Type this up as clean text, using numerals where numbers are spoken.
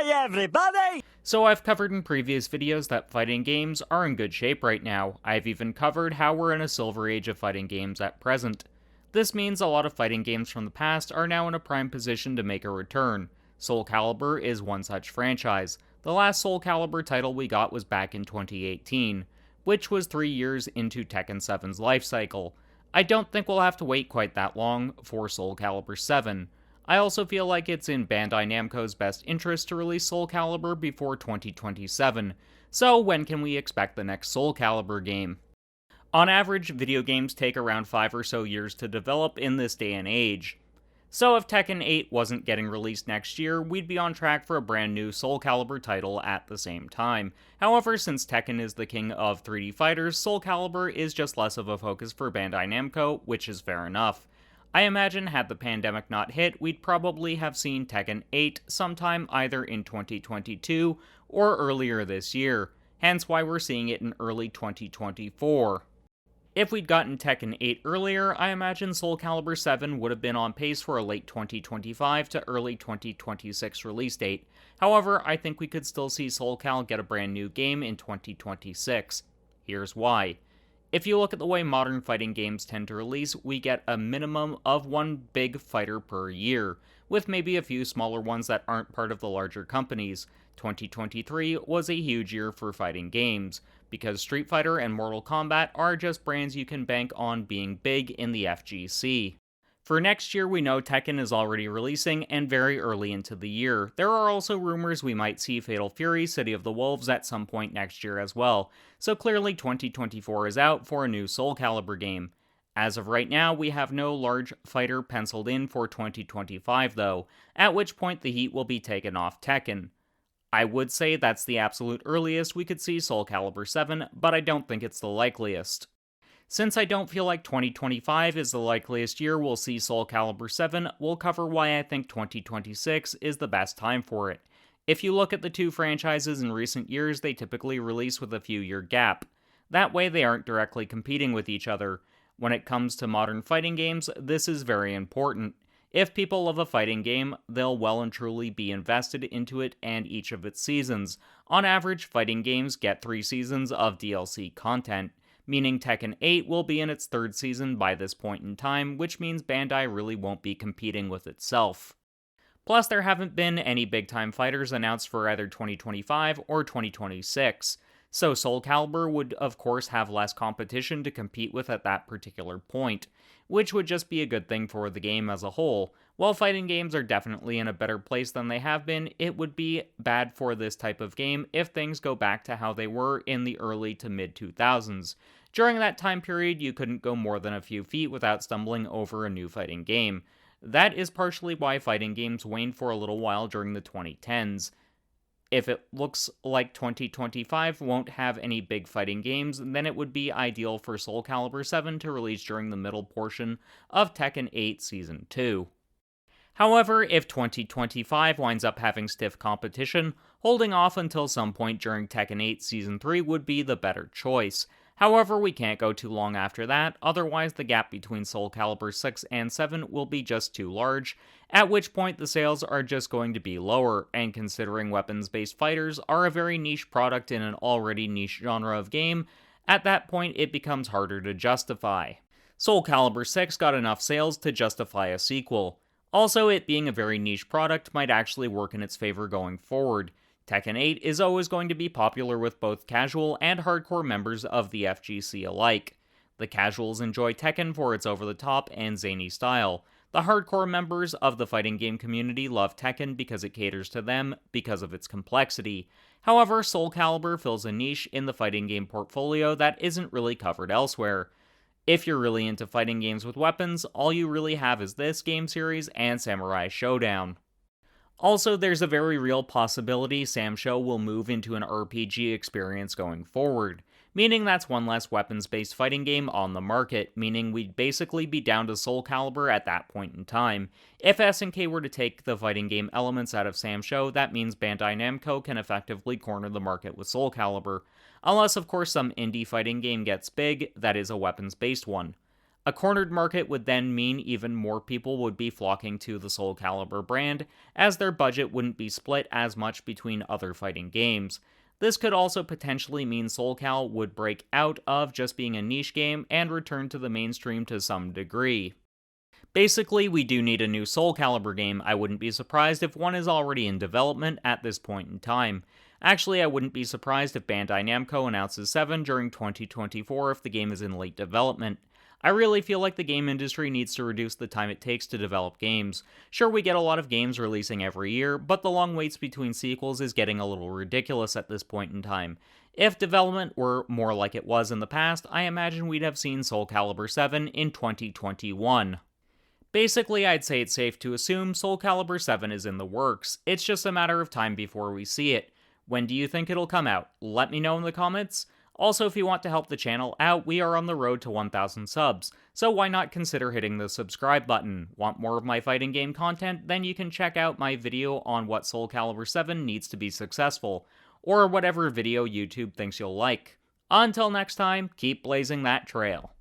Hi everybody! So I've covered in previous videos that fighting games are in good shape right now. I've even covered how we're in a silver age of fighting games at present. This means a lot of fighting games from the past are now in a prime position to make a return. SoulCalibur is one such franchise. The last SoulCalibur title we got was back in 2018, which was 3 years into Tekken 7's life cycle. I don't think we'll have to wait quite that long for SoulCalibur 7. I also feel like it's in Bandai-Namco's best interest to release SoulCalibur before 2027, so when can we expect the next SoulCalibur game? On average, video games take around 5 or so years to develop in this day and age. So if Tekken 8 wasn't getting released next year, we'd be on track for a brand new SoulCalibur title at the same time. However, since Tekken is the king of 3D fighters, SoulCalibur is just less of a focus for Bandai Namco, which is fair enough. I imagine had the pandemic not hit, we'd probably have seen Tekken 8 sometime either in 2022 or earlier this year, hence why we're seeing it in early 2024. If we'd gotten Tekken 8 earlier, I imagine SoulCalibur 7 would have been on pace for a late 2025 to early 2026 release date. However, I think we could still see SoulCal get a brand new game in 2026. Here's why. If you look at the way modern fighting games tend to release, we get a minimum of one big fighter per year, with maybe a few smaller ones that aren't part of the larger companies. 2023 was a huge year for fighting games, because Street Fighter and Mortal Kombat are just brands you can bank on being big in the FGC. For next year, we know Tekken is already releasing, and very early into the year. There are also rumors we might see Fatal Fury: City of the Wolves at some point next year as well, so clearly 2024 is out for a new SoulCalibur game. As of right now, we have no large fighter penciled in for 2025 though, at which point the heat will be taken off Tekken. I would say that's the absolute earliest we could see SoulCalibur 7, but I don't think it's the likeliest. Since I don't feel like 2025 is the likeliest year we'll see SoulCalibur 7, we'll cover why I think 2026 is the best time for it. If you look at the two franchises in recent years, they typically release with a few-year gap. That way they aren't directly competing with each other. When it comes to modern fighting games, this is very important. If people love a fighting game, they'll well and truly be invested into it and each of its seasons. On average, fighting games get 3 seasons of DLC content, meaning Tekken 8 will be in its 3rd season by this point in time, which means Bandai really won't be competing with itself. Plus, there haven't been any big-time fighters announced for either 2025 or 2026, so SoulCalibur would of course have less competition to compete with at that particular point, which would just be a good thing for the game as a whole. While fighting games are definitely in a better place than they have been, it would be bad for this type of game if things go back to how they were in the early to mid-2000s. During that time period, you couldn't go more than a few feet without stumbling over a new fighting game. That is partially why fighting games waned for a little while during the 2010s. If it looks like 2025 won't have any big fighting games, then it would be ideal for SoulCalibur 7 to release during the middle portion of Tekken 8 Season 2. However, if 2025 winds up having stiff competition, holding off until some point during Tekken 8 Season 3 would be the better choice. However, we can't go too long after that, otherwise the gap between SoulCalibur 6 and 7 will be just too large, at which point the sales are just going to be lower, and considering weapons-based fighters are a very niche product in an already niche genre of game, at that point it becomes harder to justify. SoulCalibur 6 got enough sales to justify a sequel. Also, it being a very niche product might actually work in its favor going forward. Tekken 8 is always going to be popular with both casual and hardcore members of the FGC alike. The casuals enjoy Tekken for its over-the-top and zany style. The hardcore members of the fighting game community love Tekken because it caters to them because of its complexity. However, SoulCalibur fills a niche in the fighting game portfolio that isn't really covered elsewhere. If you're really into fighting games with weapons, all you really have is this game series and Samurai Showdown. Also, there's a very real possibility Samsho will move into an RPG experience going forward, meaning that's one less weapons-based fighting game on the market, meaning we'd basically be down to SoulCalibur at that point in time. If SNK were to take the fighting game elements out of Samsho, that means Bandai Namco can effectively corner the market with SoulCalibur, unless of course some indie fighting game gets big that is a weapons-based one. A cornered market would then mean even more people would be flocking to the SoulCalibur brand, as their budget wouldn't be split as much between other fighting games. This could also potentially mean SoulCal would break out of just being a niche game and return to the mainstream to some degree. Basically, we do need a new SoulCalibur game. I wouldn't be surprised if one is already in development at this point in time. Actually, I wouldn't be surprised if Bandai-Namco announces 7 during 2024 if the game is in late development. I really feel like the game industry needs to reduce the time it takes to develop games. Sure, we get a lot of games releasing every year, but the long waits between sequels is getting a little ridiculous at this point in time. If development were more like it was in the past, I imagine we'd have seen SoulCalibur 7 in 2021. Basically, I'd say it's safe to assume SoulCalibur 7 is in the works. It's just a matter of time before we see it. When do you think it'll come out? Let me know in the comments. Also, if you want to help the channel out, we are on the road to 1,000 subs, so why not consider hitting the subscribe button? Want more of my fighting game content? Then you can check out my video on what SoulCalibur 7 needs to be successful, or whatever video YouTube thinks you'll like. Until next time, keep blazing that trail.